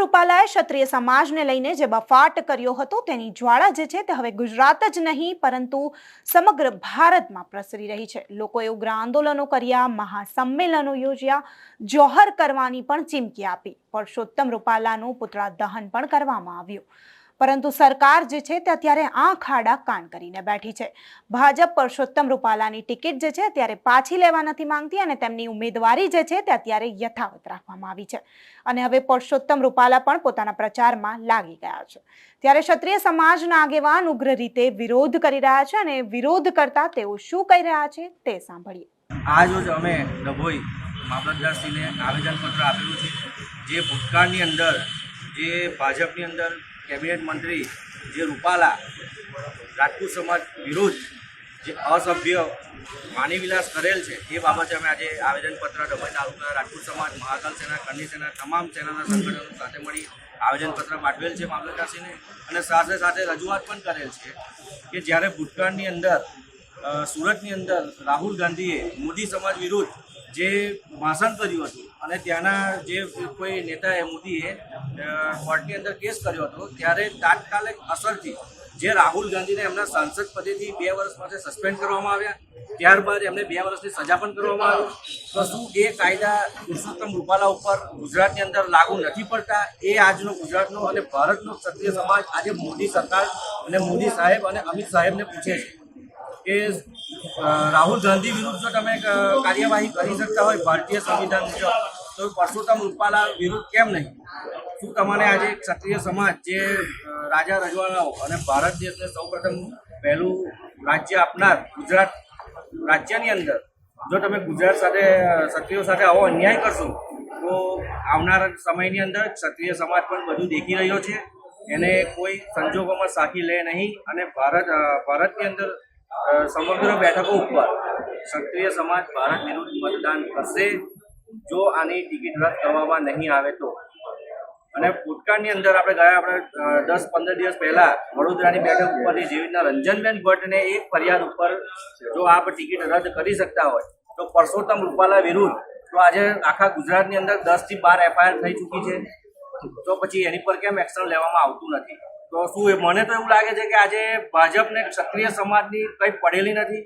રૂપાલાએ ક્ષત્રિય સમાજને લઈને જે બફાટ કર્યો હતો તેની જ્વાળા જે છે તે હવે ગુજરાત જ નહીં પરંતુ સમગ્ર ભારતમાં પ્રસરી રહી છે। લોકોએ ઉગ્ર આંદોલનો કર્યા, મહાસંમેલનો યોજ્યા, જોહર કરવાની પણ ચીમકી આપી। પરસોત્તમ રૂપાલાનું પુતળા દહન પણ કરવામાં આવ્યું, પરંતુ સરકાર જે છે તે અત્યારે આંખ આડા કાન કરીને બેઠી છે। ભાજપ પરસોત્તમ રૂપાલાની ટિકિટ જે છે અત્યારે પાછી લેવા નથી માંગતી અને તેમની ઉમેદવારી જે છે તે અત્યારે યથાવત રાખવામાં આવી છે અને હવે પરસોત્તમ રૂપાલા પણ પોતાના પ્રચારમાં લાગી ગયા છે। ત્યારે ક્ષત્રિય સમાજના આગેવાન ઉગ્ર રીતે વિરોધ કરી રહ્યા છે અને વિરોધ કરતા તેઓ શું કહી રહ્યા છે તે સાંભળીએ। આજ અમે ડભોઈ મામલતદારશ્રીને આવેદનપત્ર આપેલું છે, જે ભૂતકાળની અંદર જે ભાજપની અંદર કેબિનેટ મંત્રી જે રૂપાલા રાજપૂત સમાજ વિરુદ્ધ જે અસભ્ય વાણીવિલાસ કરેલ છે એ બાબતે અમે આજે આવેદનપત્ર ડભોઈ તાલુકા રાજપૂત સમાજ, મહાકાલ સેના, કરણી સેના, તમામ સેનાના સંગઠનો સાથે મળી આવેદનપત્ર પાઠવેલ છે મામલતદારશ્રીને અને સાથે સાથે રજૂઆત પણ કરેલ છે કે જ્યારે ભૂતકાળની અંદર સુરતની અંદર રાહુલ ગાંધીએ મોદી સમાજ વિરુદ્ધ જે ભાષણ કર્યું હતું અને ત્યાંના જે કોઈ નેતાએ મોદીએ કોર્ટની અંદર કેસ કર્યો હતો, ત્યારે તાત્કાલિક અસરથી જે રાહુલ ગાંધીને એમના સાંસદ પદેથી 2 વર્ષ માટે સસ્પેન્ડ કરવામાં આવ્યા, ત્યારબાદ એમને 2 વર્ષની સજા પણ કરવામાં આવી। તો શું એ કાયદા પરસોત્તમ રૂપાલા ઉપર ગુજરાતની અંદર લાગુ નથી પડતા? એ આજનો ગુજરાતનો અને ભારતનો ક્ષત્રિય સમાજ આજે મોદી સરકાર અને મોદી સાહેબ અને અમિત સાહેબને પૂછે છે કે રાહુલ ગાંધી વિરુદ્ધ જો તમે કાર્યવાહી કરી શકતા હોય ભારતીય સંવિધાન મુજબ, તો પરસોત્તમ રૂપાલા વિરુદ્ધ કેમ નહીં? શું તમારે આજે ક્ષત્રિય સમાજ જે રાજા રજવાડાઓ અને ભારત દેશને સૌપ્રથમ પહેલું રાજ્ય આપનાર ગુજરાત રાજ્યની અંદર જો તમે ગુજરાત સાથે ક્ષત્રિયો સાથે આવો અન્યાય કરશો તો આવનારા સમયની અંદર ક્ષત્રિય સમાજ પણ બધું દેખી રહ્યો છે, એને કોઈ સંજોગોમાં સાખી લે નહીં અને ભારતની અંદર સમગ્ર બેઠકો ઉપર ક્ષત્રિય સમાજ ભારત વિરુદ્ધ મતદાન કરશે જો આની ટિકિટ રદ કરવામાં નહીં આવે તો। અને ભૂતકાળની અંદર આપણે 10-15 દિવસ પહેલા વડોદરાની બેઠક ઉપરથી જેવી રીતના રંજનબેન ભટ્ટને એક ફરિયાદ ઉપર જો આપ ટિકિટ રદ કરી શકતા હોય તો પરસોત્તમ રૂપાલા વિરુદ્ધ તો આજે આખા ગુજરાતની અંદર 10 થી 12 FIR થઈ ચૂકી છે, તો પછી એની પર કેમ એક્શન લેવામાં આવતું નથી? તો શું મને તો એવું લાગે છે કે આજે ભાજપને ક્ષત્રિય સમાજની કંઈ પડેલી નથી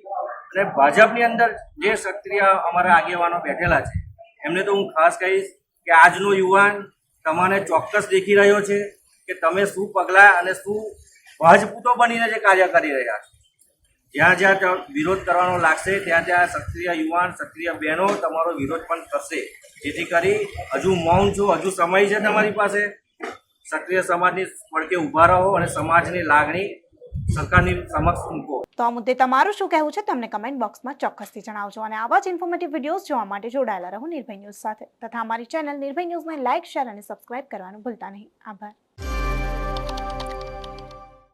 અને ભાજપની અંદર જે ક્ષત્રિય અમારા આગેવાનો બેઠેલા છે એમને તો હું ખાસ કહીશ કે આજનો યુવાન તમને ચોક્કસ દેખી રહ્યો છે કે તમે શું પગલાં અને શું રાજપૂતો બનીને જે કાર્ય કરી રહ્યા છો। જ્યાં જ્યાં વિરોધ કરવાનો લાગશે ત્યાં ત્યાં ક્ષત્રિય યુવાન, ક્ષત્રિય બહેનો તમારો વિરોધ પણ કરશે, જેથી કરી હજુ મૌન છો, હજુ સમય છે તમારી પાસે, ક્ષત્રિય સમાજની પડકે ઊભા રહો અને સમાજની લાગણી સરકારની સમક્ષ મૂકો। તો આ મુદ્દે તમારું શું કહેવું છે તમને કમેન્ટ બોક્સમાં ચોક્કસથી જણાવજો અને આવા જ ઇન્ફોર્મેટિવ વિડીયોઝ જોવા માટે જોડાયેલા રહો નિર્ભય ન્યૂઝ સાથે તથા અમારી ચેનલ નિર્ભય ન્યૂઝને લાઇક, શેર અને સબસ્ક્રાઇબ કરવાનું ભૂલતા નહીં। આભાર।